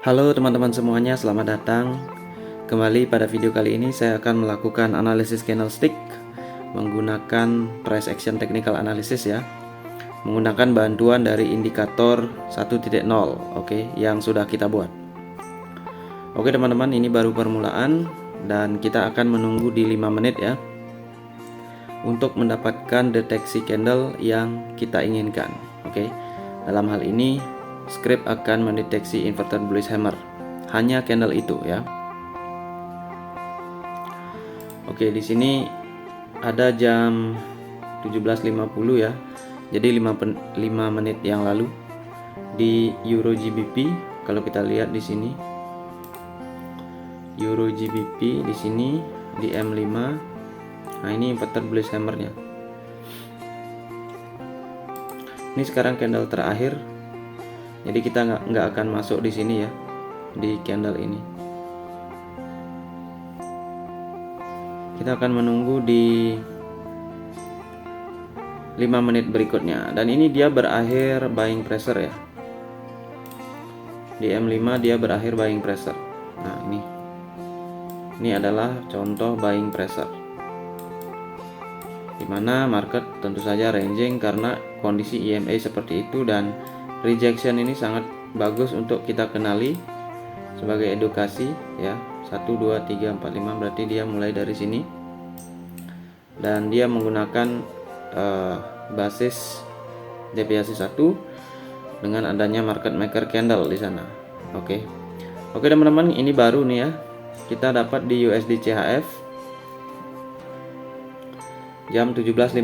Halo teman-teman semuanya, selamat datang. Kembali pada video kali ini saya akan melakukan analisis candlestick menggunakan price action technical analysis ya. Menggunakan bantuan dari indikator 1.0, oke, yang sudah kita buat. Oke teman-teman, ini baru permulaan dan kita akan menunggu di 5 menit ya untuk mendapatkan deteksi candle yang kita inginkan. Oke. Dalam hal ini script akan mendeteksi inverted bullish hammer. Hanya candle itu ya. Oke, di sini ada jam 17.50 ya. Jadi 5 menit yang lalu di Euro GBP kalau kita lihat di sini. Euro GBP di sini di M5. Nah, ini inverted bullish hammernya. Ini sekarang candle terakhir. Jadi kita nggak akan masuk di sini ya, di candle ini. Kita akan menunggu di 5 menit berikutnya. Dan ini dia berakhir buying pressure ya. Di M5 dia berakhir buying pressure. Nah, ini adalah contoh buying pressure, dimana market tentu saja ranging karena kondisi EMA seperti itu, dan rejection ini sangat bagus untuk kita kenali sebagai edukasi ya. 1 2 3 4 5 berarti dia mulai dari sini dan dia menggunakan basis deviasi 1 dengan adanya market maker candle di sana. Oke teman-teman, ini baru nih ya, kita dapat di USD CHF jam 17.55.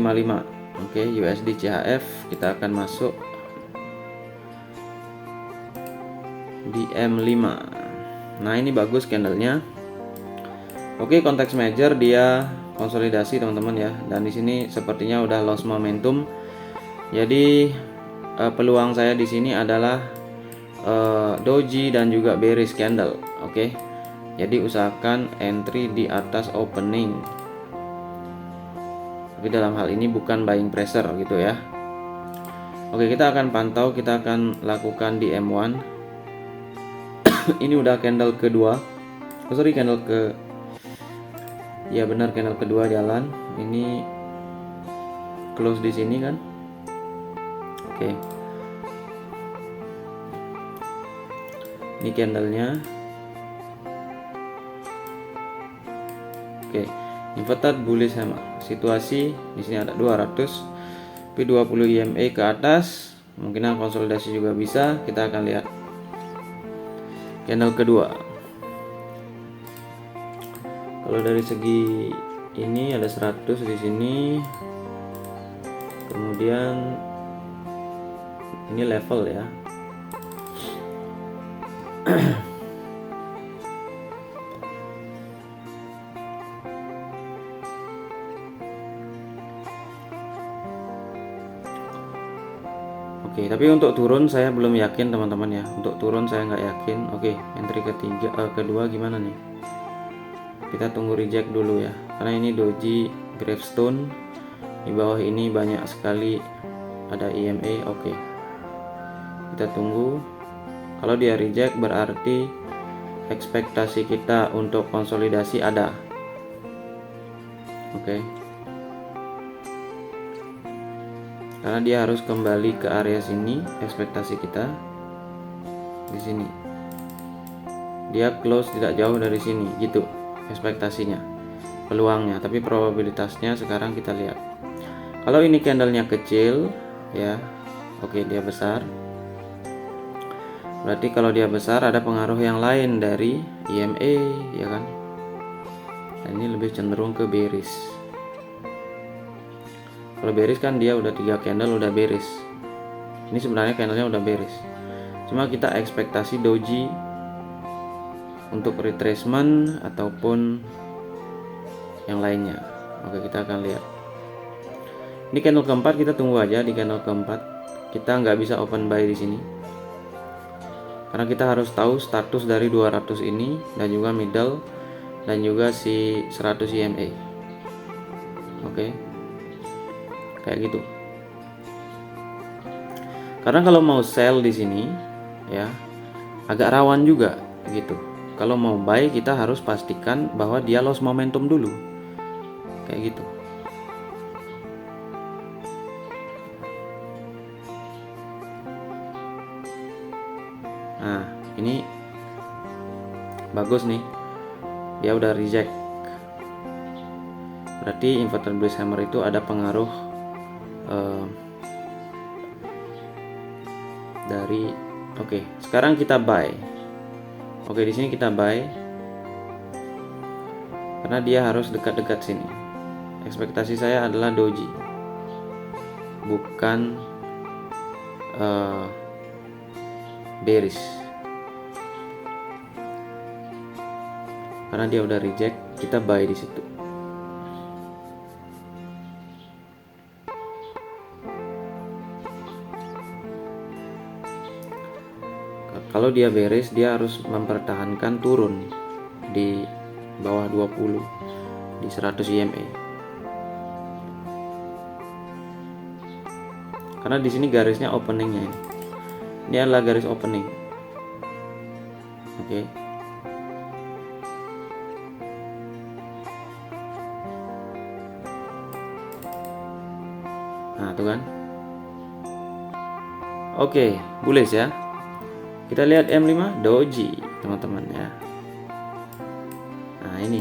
Oke, USD CHF kita akan masuk di M5. Nah, ini bagus candlenya. Oke, konteks major dia konsolidasi teman-teman ya, dan di sini sepertinya udah lost momentum. Jadi peluang saya di sini adalah doji dan juga bearish candle. Oke. Jadi usahakan entry di atas opening. Tapi dalam hal ini bukan buying pressure gitu ya. Oke, kita akan pantau, kita akan lakukan di M1. Ini udah candle kedua. Candle ke, ya benar, candle kedua jalan. Ini close di sini kan. Oke. Ini candlenya. Oke, inverted bullish hammer. Situasi di sini ada 200, P20 EMA ke atas, kemungkinan konsolidasi juga bisa. Kita akan lihat candle kedua. Kalau dari segi ini ada 100 di sini, kemudian ini level ya. Oke, tapi untuk turun saya belum yakin teman-teman ya. Untuk turun saya nggak yakin. Oke, entry kedua gimana nih? Kita tunggu reject dulu ya, karena ini doji gravestone. Di bawah ini banyak sekali ada EMA. Oke, kita tunggu. Kalau dia reject berarti ekspektasi kita untuk konsolidasi ada. Oke. Karena dia harus kembali ke area sini, ekspektasi kita di sini. Dia close tidak jauh dari sini, gitu ekspektasinya, peluangnya. Tapi probabilitasnya sekarang kita lihat. Kalau ini candlenya kecil, ya, oke, dia besar. Berarti kalau dia besar ada pengaruh yang lain dari EMA, ya kan? Dan ini lebih cenderung ke bearish. Kalau bearish kan dia udah 3 candle udah bearish. Ini sebenarnya candlenya udah bearish. Cuma kita ekspektasi doji untuk retracement ataupun yang lainnya. Oke, kita akan lihat. Ini candle keempat, kita tunggu aja di candle keempat. Kita nggak bisa open buy di sini. Karena kita harus tahu status dari 200 ini dan juga middle dan juga si 100 EMA. Oke. Kayak gitu. Karena kalau mau sell di sini ya, agak rawan juga gitu. Kalau mau buy kita harus pastikan bahwa dia lost momentum dulu, kayak gitu. Nah ini bagus nih, dia udah reject, berarti inverted bullish hammer itu ada pengaruh dari oke, sekarang kita buy. Oke, di sini kita buy karena dia harus dekat-dekat sini. Ekspektasi saya adalah doji, bukan bearish. Karena dia udah reject, kita buy di situ. Kalau dia bearish, dia harus mempertahankan turun di bawah 20 di 100 EMA. Karena di sini garisnya openingnya ini. Ini adalah garis opening. Oke. Nah, tuh kan. Oke, bullish ya. Kita lihat M5 doji, teman-teman ya. Nah, ini.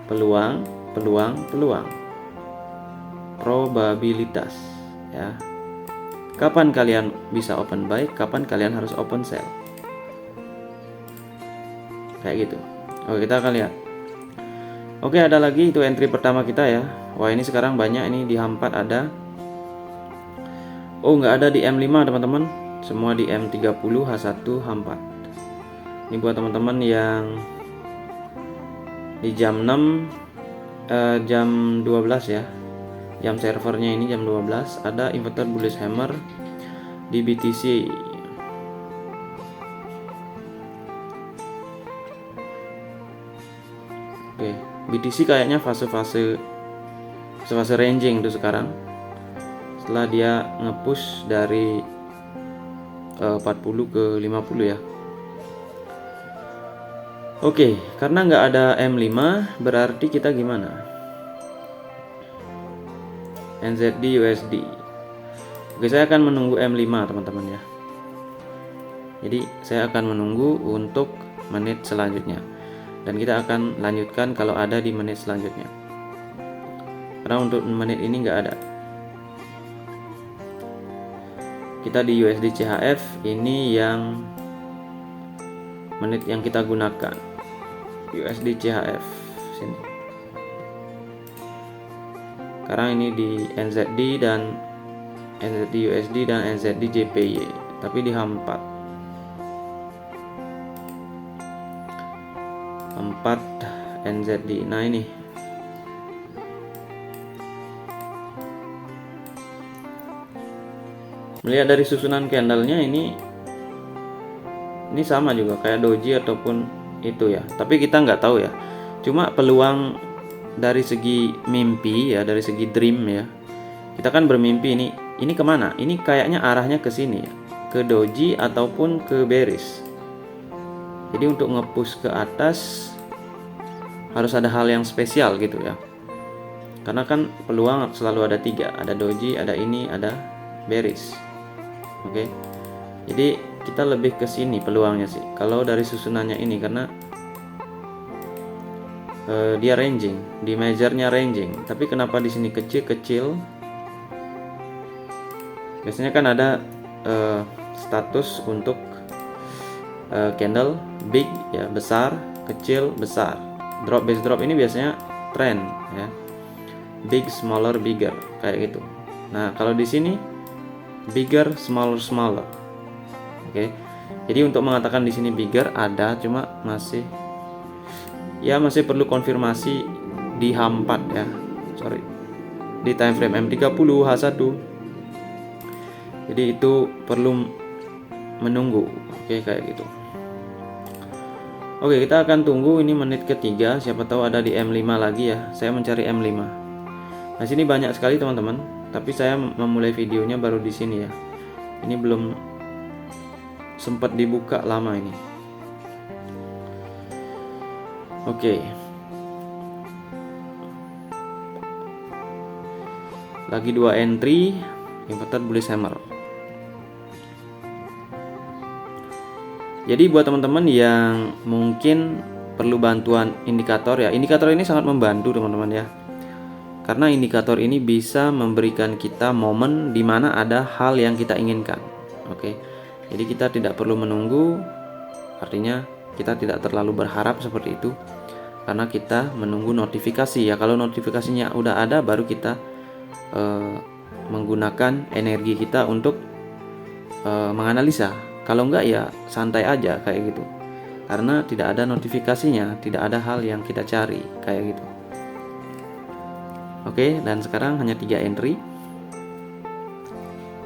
Peluang. Probabilitas ya. Kapan kalian bisa open buy, kapan kalian harus open sell. Kayak gitu. Oke, kita akan lihat. Oke, ada lagi, itu entry pertama kita ya. Wah, ini sekarang banyak, ini di H4 ada. Oh, nggak ada di M5 teman-teman. Semua di M30, H1, H4. Ini buat teman-teman yang di jam 6 jam 12 ya. Jam servernya ini jam 12 ada inverted bullish hammer di BTC. Oke, BTC kayaknya fase ranging tuh sekarang. Setelah dia nge-push dari 40 ke 50 ya. Oke, karena nggak ada M5 berarti kita gimana? NZD USD. Oke, saya akan menunggu M5 teman-teman ya. Jadi saya akan menunggu untuk menit selanjutnya. Dan kita akan lanjutkan kalau ada di menit selanjutnya. Karena untuk menit ini nggak ada. Kita di USD CHF, ini yang menit yang kita gunakan. USD CHF sini. Sekarang ini di NZD dan NZD USD dan NZD JPY, tapi di H4 NZD. Nah, ini melihat dari susunan candlenya ini sama juga kayak doji ataupun itu ya, tapi kita nggak tahu ya. Cuma peluang dari segi mimpi ya, dari segi dream ya, kita kan bermimpi ini kemana? Ini kayaknya arahnya ke sini ya, ke doji ataupun ke bearish. Jadi untuk nge-push ke atas harus ada hal yang spesial gitu ya, karena kan peluang selalu ada 3, ada doji, ada ini, ada bearish. Oke, jadi kita lebih ke sini peluangnya sih kalau dari susunannya ini, karena dia ranging, di measure-nya ranging. Tapi kenapa di sini kecil? Biasanya kan ada status untuk candle big ya, besar, kecil, besar. Drop base drop ini biasanya trend ya. Big, smaller, bigger kayak gitu. Nah, kalau di sini bigger, smaller. Oke. Jadi untuk mengatakan di sini bigger ada, cuma masih perlu konfirmasi di H4 ya. Di time frame M30, H1. Jadi itu perlu menunggu. Oke, kayak gitu. Oke, kita akan tunggu ini menit ketiga, siapa tahu ada di M5 lagi ya. Saya mencari M5. Nah, sini banyak sekali teman-teman, tapi saya memulai videonya baru di sini ya. Ini belum sempat dibuka lama ini. Oke. Lagi 2 entry, inverted bullish hammer. Jadi buat teman-teman yang mungkin perlu bantuan indikator ya, indikator ini sangat membantu teman-teman ya. Karena indikator ini bisa memberikan kita momen di mana ada hal yang kita inginkan. Oke. Jadi kita tidak perlu menunggu, artinya kita tidak terlalu berharap seperti itu. Karena kita menunggu notifikasi ya. Kalau notifikasinya udah ada, baru kita menggunakan energi kita untuk menganalisa. Kalau enggak ya santai aja kayak gitu. Karena tidak ada notifikasinya, tidak ada hal yang kita cari kayak gitu. Oke, dan sekarang hanya 3 entry.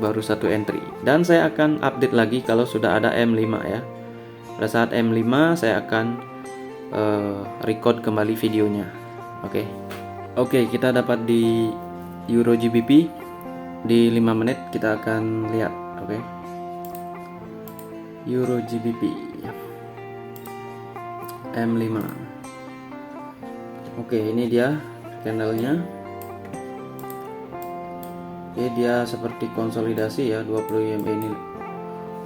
Baru 1 entry. Dan saya akan update lagi kalau sudah ada M5 ya. Pada saat M5 saya akan record kembali videonya. Oke, kita dapat di Euro GBP di 5 menit kita akan lihat. Euro GBP M5. Ini dia candlenya. Dia seperti konsolidasi ya, 20 EMA ini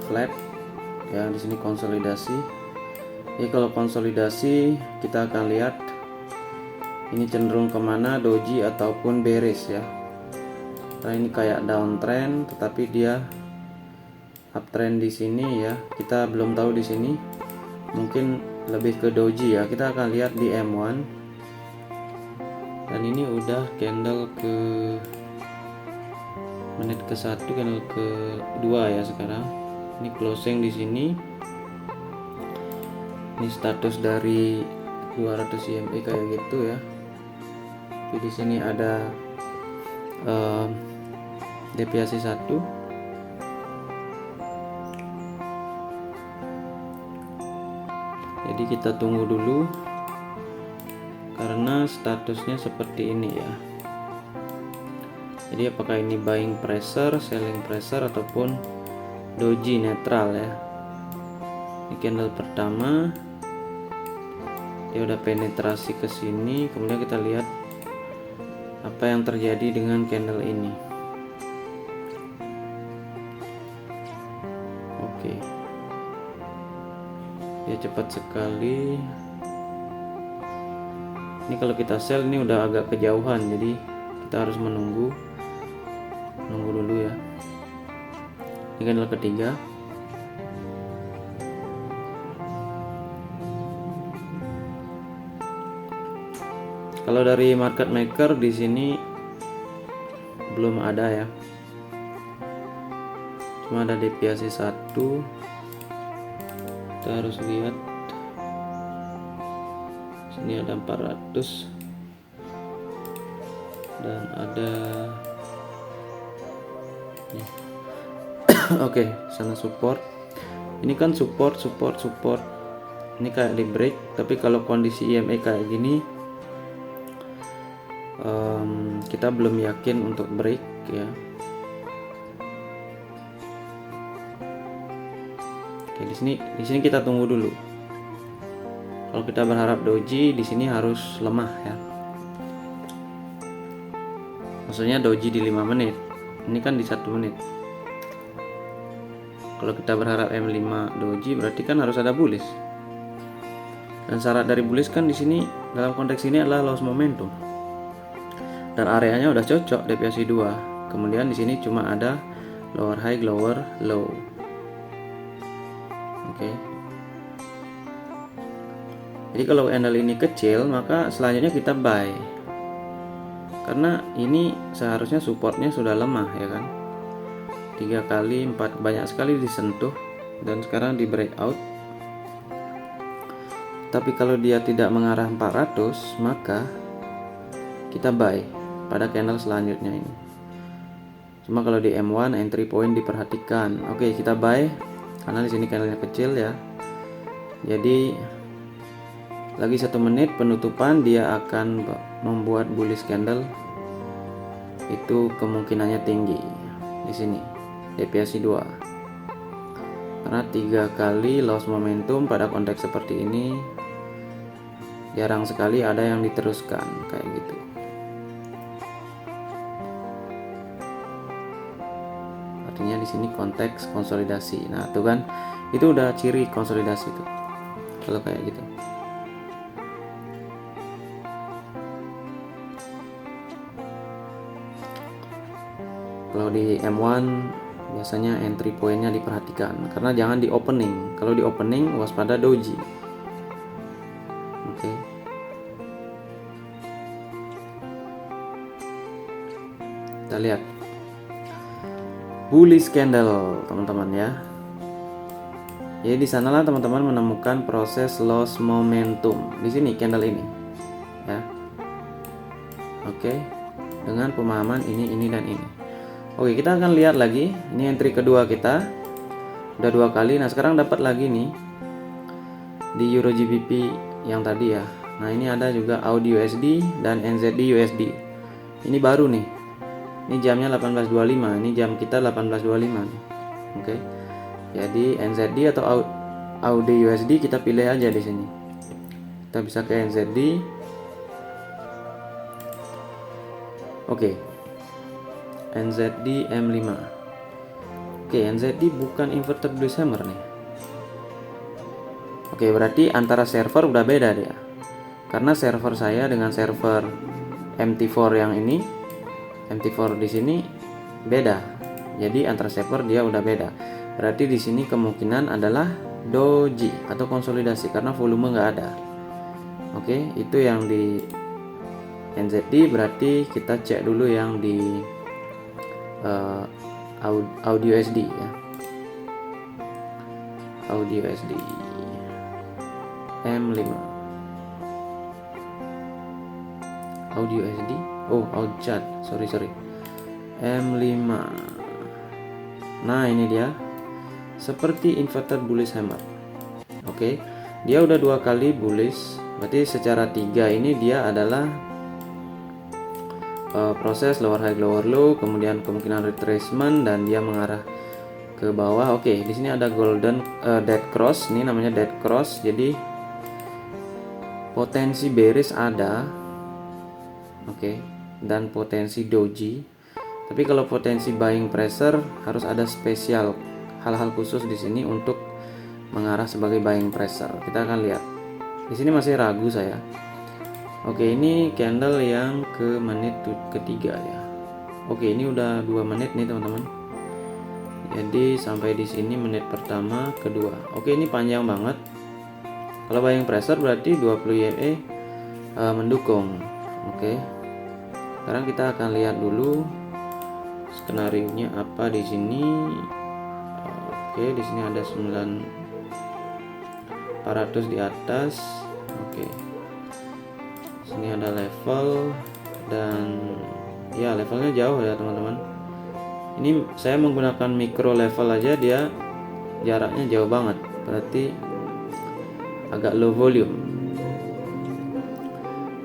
flat ya, di sini konsolidasi. Kalau konsolidasi kita akan lihat ini cenderung kemana, doji ataupun bearish ya. Nah ini kayak downtrend, tetapi dia uptrend di sini ya. Kita belum tahu di sini, mungkin lebih ke doji ya. Kita akan lihat di M1. Dan ini udah candle ke menit ke-1, candle ke-2 ya sekarang. Ini closing di sini. Ini status dari 200 EMA kayak gitu ya. Jadi di sini ada deviasi 1. Jadi kita tunggu dulu karena statusnya seperti ini ya. Jadi apakah ini buying pressure, selling pressure, ataupun doji netral ya. Ini candle pertama, dia udah penetrasi ke sini. Kemudian kita lihat apa yang terjadi dengan candle ini. Dia cepat sekali. Ini kalau kita sell ini udah agak kejauhan, jadi kita harus menunggu dulu ya. Ini candle ketiga. Kalau dari market maker di sini belum ada ya. Cuma ada deviasi 1. Kita harus lihat. Sini ada 400 dan ada Oke, sana support. Ini kan support. Ini kayak di break, tapi kalau kondisi EMA kayak gini kita belum yakin untuk break ya. Oke, di sini kita tunggu dulu. Kalau kita berharap doji di sini harus lemah ya. Maksudnya doji di 5 menit. Ini kan di 1 menit. Kalau kita berharap M5 doji berarti kan harus ada bullish. Dan syarat dari bullish kan di sini dalam konteks ini adalah loss momentum. Dan areanya udah cocok deviasi 2. Kemudian di sini cuma ada lower high, lower low. Oke. Jadi kalau candle ini kecil, maka selanjutnya kita buy. Karena ini seharusnya supportnya sudah lemah ya kan. 3 kali, 4 banyak sekali disentuh dan sekarang di breakout. Tapi kalau dia tidak mengarah 400, maka kita buy pada candle selanjutnya ini. Cuma kalau di M1 entry point diperhatikan. Oke, kita buy karena di sini candlenya kecil ya. Jadi lagi 1 menit penutupan dia akan membuat bullish candle. Itu kemungkinannya tinggi di sini. Deviasi 2. karena 3 kali loss momentum pada konteks seperti ini jarang sekali ada yang diteruskan kayak gitu. Artinya di sini konteks konsolidasi. Nah, tuh kan, itu udah ciri konsolidasi tuh. Kalau kayak gitu. Kalau di M1 biasanya entry pointnya diperhatikan karena jangan di opening. Kalau di opening waspada doji. Oke. Kita lihat bullish candle, teman-teman ya. Jadi di sanalah teman-teman menemukan proses loss momentum di sini candle ini, ya. Oke, dengan pemahaman ini dan ini. Oke, kita akan lihat lagi. Ini entry kedua kita, udah 2 kali. Nah, sekarang dapat lagi nih di Euro GBP yang tadi ya. Nah, ini ada juga AUD USD dan NZD USD. Ini baru nih. Ini jamnya 18.25, ini jam kita 18.25 nih. Oke. Jadi NZD atau AUD USD kita pilih aja di sini. Kita bisa ke NZD. Oke. NZD M5. Oke, NZD bukan inverted bullish hammer nih. Oke, berarti antara server udah beda dia. Karena server saya dengan server MT4 yang ini, MT4 di sini beda. Jadi antara server dia udah beda. Berarti di sini kemungkinan adalah doji atau konsolidasi karena volume nggak ada. Oke, itu yang di NZD. Berarti kita cek dulu yang di AUD USD ya. AUD USD M5. AUD USD. Oh, AUD chart. Sorry. M5. Nah, ini dia. Seperti inverted bullish hammer. Oke. Dia udah 2 kali bullish. Berarti secara 3 ini dia adalah proses lower high lower low, kemudian kemungkinan retracement dan dia mengarah ke bawah. Oke, di sini ada golden dead cross. Ini namanya dead cross. Jadi potensi bearish ada. Oke, dan potensi doji. Tapi kalau potensi buying pressure harus ada spesial hal-hal khusus di sini untuk mengarah sebagai buying pressure. Kita akan lihat. Di sini masih ragu saya. Oke, ini candle yang ke menit ketiga ya. Oke, ini udah 2 menit nih teman-teman. Jadi sampai di sini menit pertama, kedua. Oke, ini panjang banget. Kalau buying pressure berarti 20 EMA mendukung. Oke. Sekarang kita akan lihat dulu skenario-nya apa di sini. Oke, di sini ada 9.400 di atas. Oke. Sini ada level dan ya levelnya jauh ya teman-teman. Ini saya menggunakan micro level aja, dia jaraknya jauh banget. Berarti agak low volume.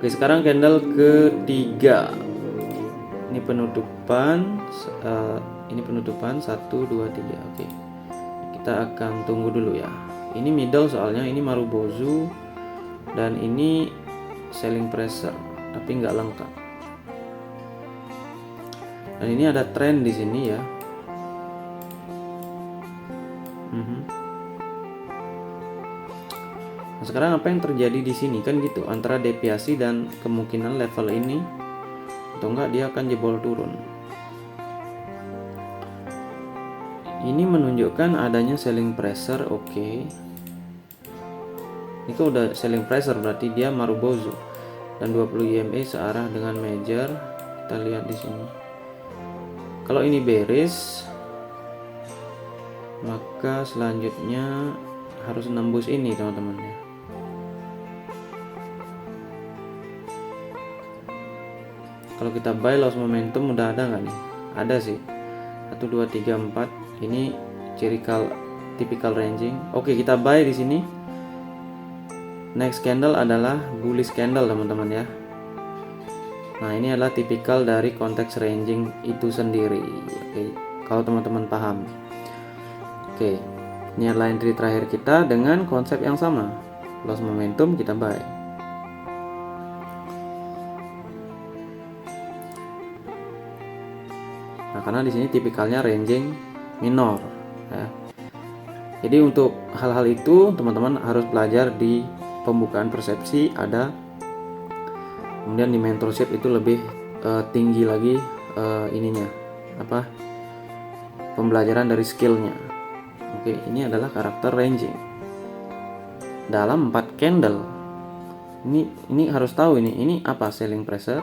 Oke, sekarang candle ketiga. Ini penutupan 1 2 3. Oke. Kita akan tunggu dulu ya. Ini middle soalnya ini Marubozu dan ini selling pressure tapi nggak lengkap. Dan ini ada trend di sini ya. Nah, sekarang apa yang terjadi di sini kan gitu, antara deviasi dan kemungkinan level ini atau enggak dia akan jebol turun. Ini menunjukkan adanya selling pressure. Oke. Itu udah selling pressure berarti dia Marubozu dan 20 EMA searah dengan major. Kita lihat di sini. Kalau ini bearish, maka selanjutnya harus nembus ini teman-teman ya. Kalau kita buy loss momentum udah ada nggak nih? Ada sih. 1 2 3 4. Ini typical ranging. Oke, kita buy di sini. Next candle adalah bullish candle teman-teman ya. Nah, ini adalah tipikal dari konteks ranging itu sendiri. Oke, kalau teman-teman paham. Oke. Ini adalah entry terakhir kita dengan konsep yang sama. Loss momentum kita buy. Nah, karena di sini tipikalnya ranging minor ya. Jadi untuk hal-hal itu teman-teman harus belajar di pembukaan persepsi ada, kemudian di mentorship itu lebih tinggi lagi ininya apa, pembelajaran dari skillnya. Oke, ini adalah karakter ranging dalam 4 candle. Ini harus tahu ini apa, selling pressure.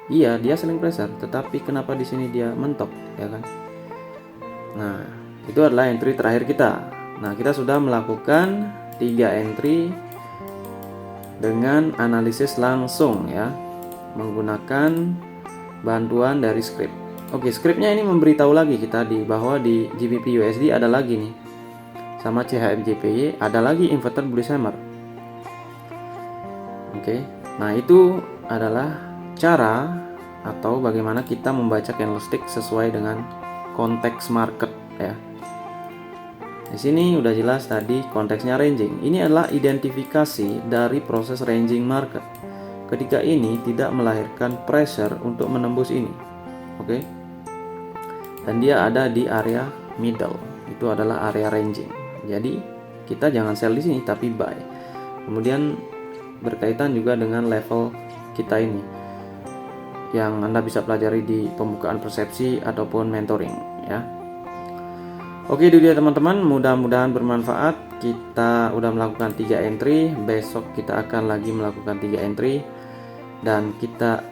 Iya, dia selling pressure, tetapi kenapa di sini dia mentok ya kan. Nah, itu adalah entry terakhir kita. Nah, kita sudah melakukan 3 entry dengan analisis langsung ya, menggunakan bantuan dari script. Oke, scriptnya ini memberitahu lagi kita bahwa di GBP USD ada lagi nih, sama CHF-JPY ada lagi inverted bullish hammer. Oke, nah itu adalah cara atau bagaimana kita membaca candlestick sesuai dengan konteks market ya. Di sini udah jelas tadi konteksnya ranging. Ini adalah identifikasi dari proses ranging market. Ketika ini tidak melahirkan pressure untuk menembus ini. Oke. Dan dia ada di area middle. Itu adalah area ranging. Jadi kita jangan sell di sini tapi buy. Kemudian berkaitan juga dengan level kita ini yang Anda bisa pelajari di pembukaan persepsi ataupun mentoring ya. Oke, itu dia teman-teman, mudah-mudahan bermanfaat. Kita udah melakukan 3 entry, besok kita akan lagi melakukan 3 entry dan kita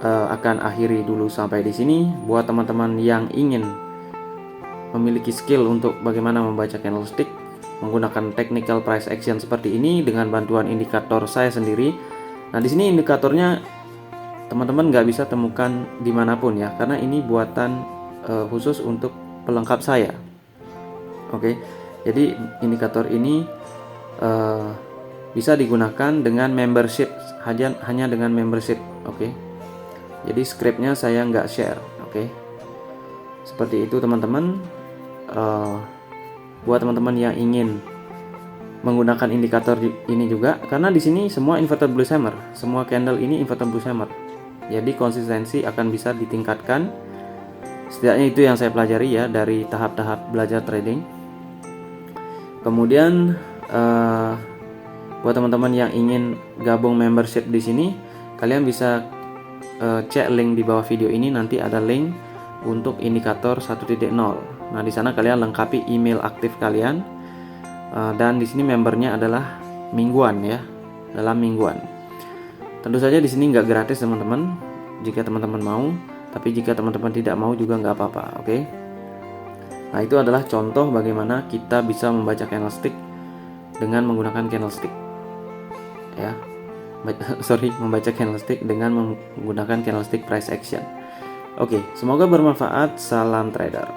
akan akhiri dulu sampai di sini. Buat teman-teman yang ingin memiliki skill untuk bagaimana membaca candlestick menggunakan technical price action seperti ini dengan bantuan indikator saya sendiri. Nah, di sini indikatornya teman-teman nggak bisa temukan dimanapun ya, karena ini buatan khusus untuk pelengkap saya. Oke, jadi indikator ini bisa digunakan dengan membership, hanya dengan membership. Oke, jadi scriptnya saya nggak share. Oke, seperti itu teman-teman. Buat teman-teman yang ingin menggunakan indikator ini juga, karena di sini semua inverted bullish hammer, semua candle ini inverted bullish hammer. Jadi konsistensi akan bisa ditingkatkan. Setidaknya itu yang saya pelajari ya dari tahap-tahap belajar trading. Kemudian buat teman-teman yang ingin gabung membership di sini, kalian bisa cek link di bawah video ini. Nanti ada link untuk indikator 1.0. Nah, di sana kalian lengkapi email aktif kalian dan di sini membernya adalah mingguan ya, dalam mingguan. Tentu saja di sini nggak gratis teman-teman, jika teman-teman mau. Tapi jika teman-teman tidak mau juga nggak apa-apa, oke? Nah, itu adalah contoh bagaimana kita bisa membaca candlestick dengan menggunakan candlestick, ya. Membaca candlestick dengan menggunakan candlestick price action. Oke, semoga bermanfaat. Salam trader.